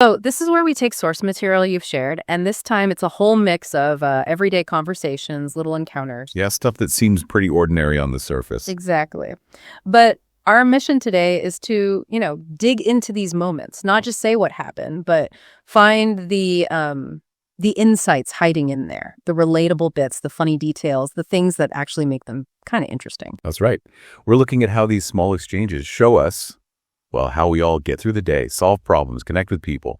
So this is where we take source material you've shared, and this time it's a whole mix of everyday conversations, little encounters. Yeah, stuff that seems pretty ordinary on the surface. Exactly. But our mission today is to, dig into these moments, not just say what happened, but find the insights hiding in there, the relatable bits, the funny details, the things that actually make them kind of interesting. That's right. We're looking at how these small exchanges show us, well, how we all get through the day, solve problems, connect with people,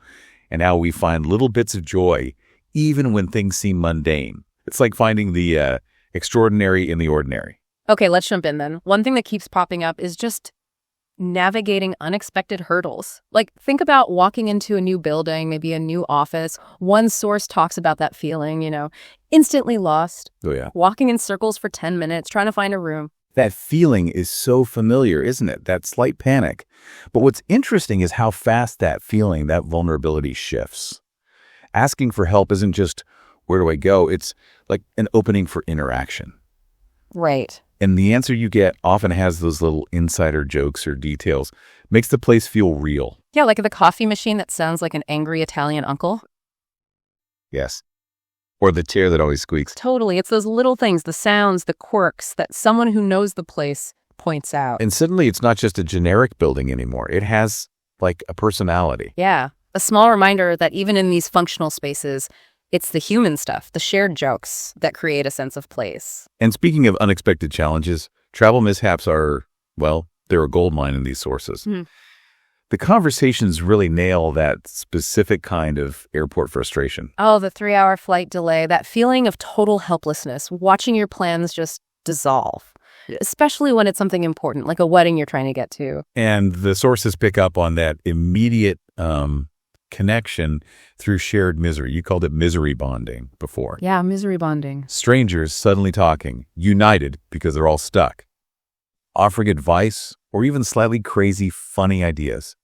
and how we find little bits of joy even when things seem mundane. It's like finding the extraordinary in the ordinary. Okay, let's jump in then. One thing that keeps popping up is just navigating unexpected hurdles. Like, think about walking into a new building, maybe a new office. One source talks about that feeling, instantly lost. Oh, yeah. Walking in circles for 10 minutes, trying to find a room. That feeling is so familiar, isn't it? That slight panic. But what's interesting is how fast that feeling, that vulnerability shifts. Asking for help isn't just, where do I go? It's like an opening for interaction. Right. And the answer you get often has those little insider jokes or details, makes the place feel real. Yeah, like the coffee machine that sounds like an angry Italian uncle. Yes. Or the chair that always squeaks. Totally. It's those little things, the sounds, the quirks that someone who knows the place points out. And suddenly it's not just a generic building anymore. It has, like, a personality. Yeah. A small reminder that even in these functional spaces, it's the human stuff, the shared jokes that create a sense of place. And speaking of unexpected challenges, travel mishaps are, well, they're a goldmine in these sources. Mm. The conversations really nail that specific kind of airport frustration. Oh, the 3-hour flight delay, that feeling of total helplessness, watching your plans just dissolve, especially when it's something important, like a wedding you're trying to get to. And the sources pick up on that immediate connection through shared misery. You called it misery bonding before. Yeah, misery bonding. Strangers suddenly talking, united because they're all stuck, offering advice or even slightly crazy, funny ideas,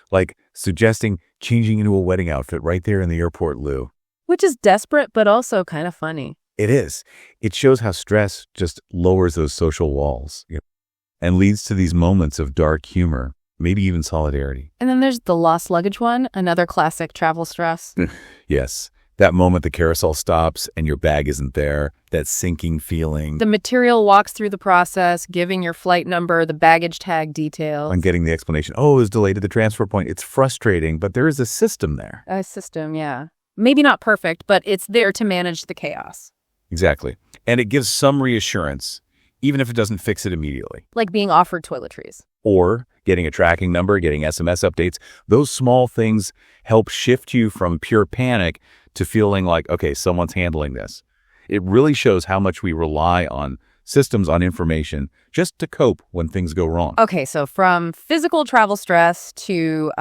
like suggesting changing into a wedding outfit right there in the airport loo. Which is desperate, but also kind of funny. It is. It shows how stress just lowers those social walls, and leads to these moments of dark humor, maybe even solidarity. And then there's the lost luggage one, another classic travel stress. Yes. That moment the carousel stops and your bag isn't there, that sinking feeling. The material walks through the process, giving your flight number, the baggage tag details. And getting the explanation, oh, it was delayed at the transfer point. It's frustrating, but there is a system there. A system, yeah. Maybe not perfect, but it's there to manage the chaos. Exactly. And it gives some reassurance, even if it doesn't fix it immediately. Like being offered toiletries. Or getting a tracking number, getting SMS updates. Those small things help shift you from pure panic to feeling like, okay, someone's handling this. It really shows how much we rely on systems, on information, just to cope when things go wrong. Okay, so from physical travel stress to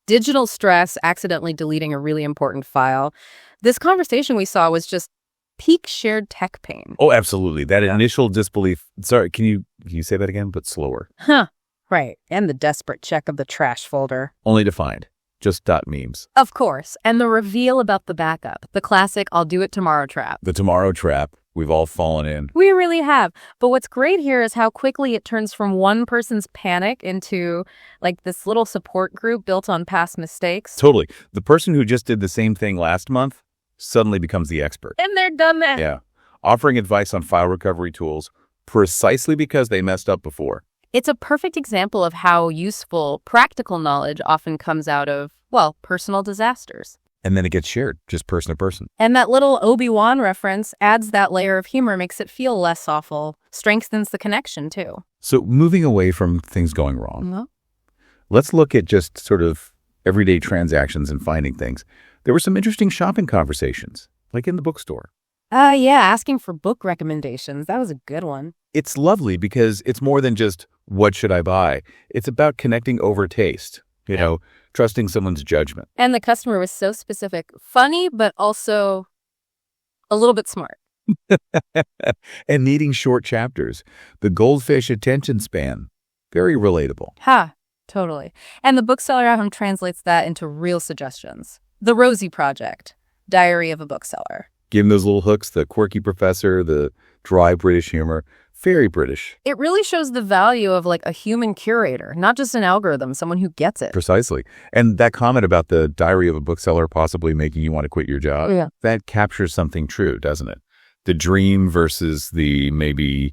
digital stress, accidentally deleting a really important file, this conversation we saw was just peak shared tech pain. Oh, absolutely. That initial disbelief. Sorry, can you say that again, but slower? Huh. Right. And the desperate check of the trash folder. Only defined. Just .memes. Of course. And the reveal about the backup. The classic, I'll do it tomorrow trap. The tomorrow trap. We've all fallen in. We really have. But what's great here is how quickly it turns from one person's panic into like this little support group built on past mistakes. Totally. The person who just did the same thing last month suddenly becomes the expert. And they're done that. Yeah. Offering advice on file recovery tools precisely because they messed up before. It's a perfect example of how useful practical knowledge often comes out of, well, personal disasters. And then it gets shared, just person to person. And that little Obi-Wan reference adds that layer of humor, makes it feel less awful, strengthens the connection, too. So moving away from things going wrong, Mm-hmm. Let's look at just sort of everyday transactions and finding things. There were some interesting shopping conversations, like in the bookstore. Yeah, asking for book recommendations. That was a good one. It's lovely because it's more than just, what should I buy? It's about connecting over taste, trusting someone's judgment. And the customer was so specific. Funny, but also a little bit smart. And needing short chapters. The goldfish attention span. Very relatable. Ha, totally. And the bookseller at home translates that into real suggestions. The Rosie Project, Diary of a Bookseller. Give them those little hooks, the quirky professor, the dry British humor. Very British. It really shows the value of like a human curator, not just an algorithm, someone who gets it. Precisely. And that comment about the diary of a bookseller possibly making you want to quit your job, Yeah. that captures something true, doesn't it? The dream versus the maybe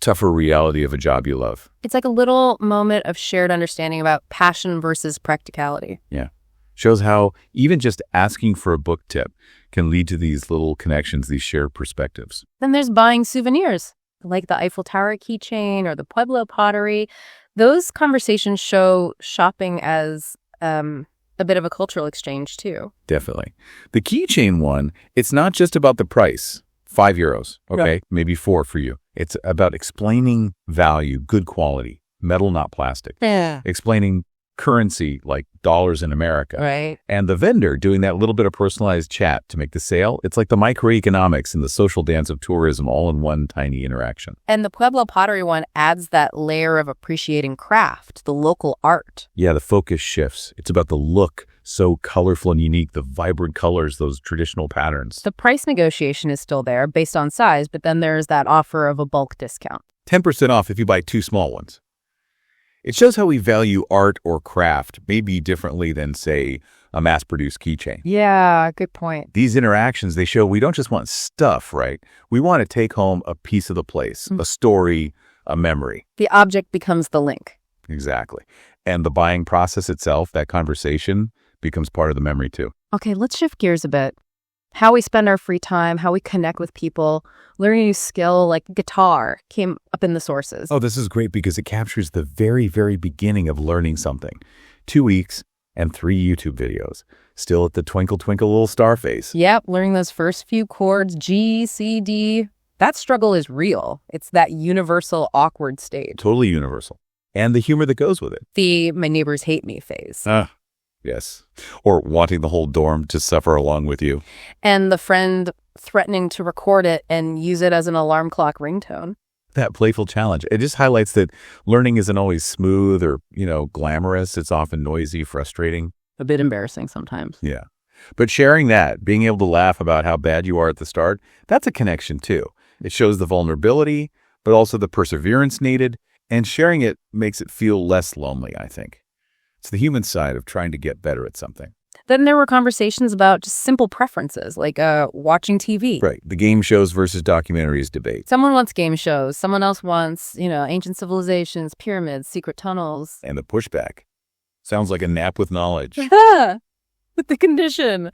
tougher reality of a job you love. It's like a little moment of shared understanding about passion versus practicality. Yeah. Shows how even just asking for a book tip can lead to these little connections, these shared perspectives. Then there's buying souvenirs, like the Eiffel Tower keychain or the Pueblo pottery. Those conversations show shopping as a bit of a cultural exchange, too. Definitely. The keychain one, it's not just about the price, €5, okay? Right. Maybe 4 for you. It's about explaining value, good quality, metal, not plastic. Yeah. Explaining currency, like dollars in America. Right. And the vendor doing that little bit of personalized chat to make the sale. It's like the microeconomics and the social dance of tourism all in one tiny interaction. And the Pueblo pottery one adds that layer of appreciating craft, the local art. Yeah, the focus shifts. It's about the look, so colorful and unique, the vibrant colors, those traditional patterns. The price negotiation is still there based on size, but then there's that offer of a bulk discount. 10% off if you buy 2 small ones. It shows how we value art or craft maybe differently than, say, a mass-produced keychain. Yeah, good point. These interactions, they show we don't just want stuff, right? We want to take home a piece of the place, a story, a memory. The object becomes the link. Exactly. And the buying process itself, that conversation, becomes part of the memory too. Okay, let's shift gears a bit. How we spend our free time, how we connect with people, learning a new skill like guitar came up in the sources. Oh, this is great because it captures the very, very beginning of learning something. 2 weeks and 3 YouTube videos. Still at the twinkle, twinkle, little star phase. Yep, learning those first few chords, G, C, D. That struggle is real. It's that universal awkward stage. Totally universal. And the humor that goes with it. The my neighbors hate me phase. Yes. Or wanting the whole dorm to suffer along with you. And the friend threatening to record it and use it as an alarm clock ringtone. That playful challenge. It just highlights that learning isn't always smooth or, glamorous. It's often noisy, frustrating. A bit embarrassing sometimes. Yeah. But sharing that, being able to laugh about how bad you are at the start, that's a connection too. It shows the vulnerability, but also the perseverance needed. And sharing it makes it feel less lonely, I think. It's the human side of trying to get better at something. Then there were conversations about just simple preferences, like watching TV. Right. The game shows versus documentaries debate. Someone wants game shows. Someone else wants, ancient civilizations, pyramids, secret tunnels. And the pushback. Sounds like a nap with knowledge. With the condition.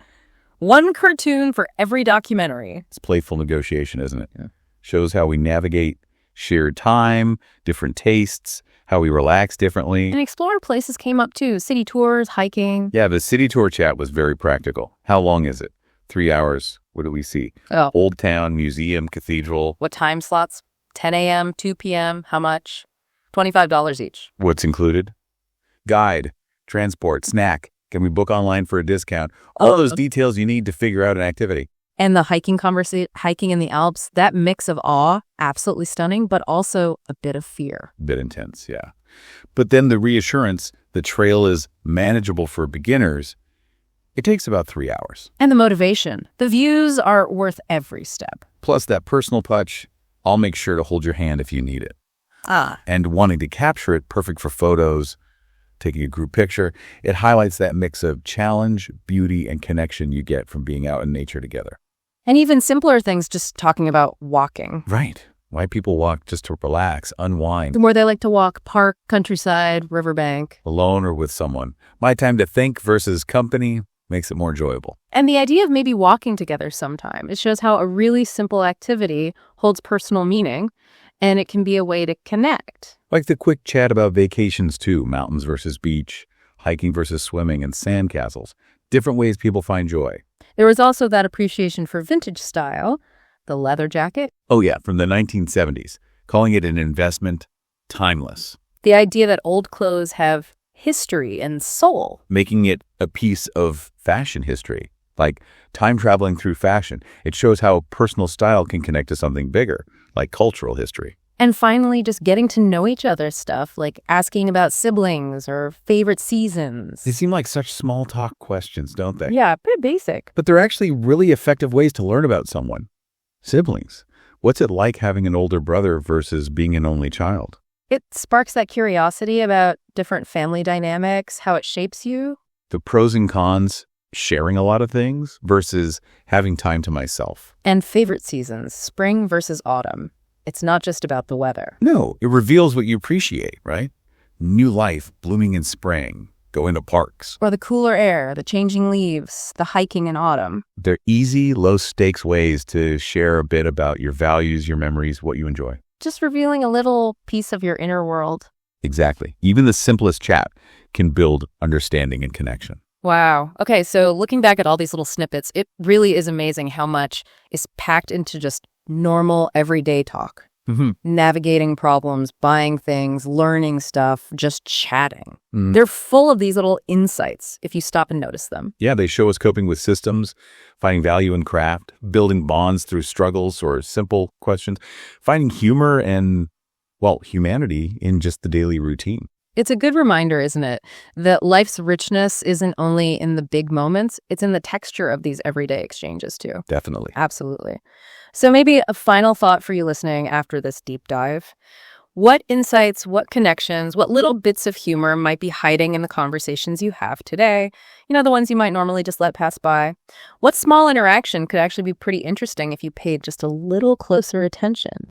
One cartoon for every documentary. It's playful negotiation, isn't it? Yeah. Shows how we navigate shared time, different tastes, how we relax differently. And exploring places came up too. City tours, hiking. Yeah, the city tour chat was very practical. How long is it? 3 hours. What do we see? Oh. Old Town, museum, cathedral. What time slots? 10 a.m., 2 p.m., how much? $25 each. What's included? Guide, transport, snack. Can we book online for a discount? All those details you need to figure out an activity. And the hiking in the Alps, that mix of awe, absolutely stunning, but also a bit of fear. A bit intense, yeah. But then the reassurance, the trail is manageable for beginners. It takes about 3 hours. And the motivation. The views are worth every step. Plus that personal touch, I'll make sure to hold your hand if you need it. And wanting to capture it, perfect for photos, taking a group picture, it highlights that mix of challenge, beauty, and connection you get from being out in nature together. And even simpler things, just talking about walking. Right. Why people walk just to relax, unwind. Where they like to walk, park, countryside, riverbank. Alone or with someone. My time to think versus company makes it more enjoyable. And the idea of maybe walking together sometime. It shows how a really simple activity holds personal meaning, and it can be a way to connect. Like the quick chat about vacations too, mountains versus beach, hiking versus swimming, and sandcastles. Different ways people find joy. There was also that appreciation for vintage style, the leather jacket. Oh yeah, from the 1970s, calling it an investment, timeless. The idea that old clothes have history and soul. Making it a piece of fashion history, like time traveling through fashion. It shows how personal style can connect to something bigger, like cultural history. And finally, just getting to know each other's stuff, like asking about siblings or favorite seasons. They seem like such small talk questions, don't they? Yeah, pretty basic. But they're actually really effective ways to learn about someone. Siblings. What's it like having an older brother versus being an only child? It sparks that curiosity about different family dynamics, how it shapes you. The pros and cons, sharing a lot of things versus having time to myself. And favorite seasons, spring versus autumn. It's not just about the weather. No, it reveals what you appreciate, right? New life blooming in spring, going to parks. Or the cooler air, the changing leaves, the hiking in autumn. They're easy, low-stakes ways to share a bit about your values, your memories, what you enjoy. Just revealing a little piece of your inner world. Exactly. Even the simplest chat can build understanding and connection. Wow. Okay, so looking back at all these little snippets, it really is amazing how much is packed into just normal, everyday talk. Navigating problems, buying things, learning stuff, just chatting. They're full of these little insights if you stop and notice them. Yeah, they show us coping with systems, finding value in craft, building bonds through struggles or simple questions, finding humor and, well, humanity in just the daily routine. It's a good reminder, isn't it, that life's richness isn't only in the big moments, it's in the texture of these everyday exchanges too. Definitely. Absolutely. So maybe a final thought for you listening after this deep dive. What insights, what connections, what little bits of humor might be hiding in the conversations you have today? You know, the ones you might normally just let pass by. What small interaction could actually be pretty interesting if you paid just a little closer attention?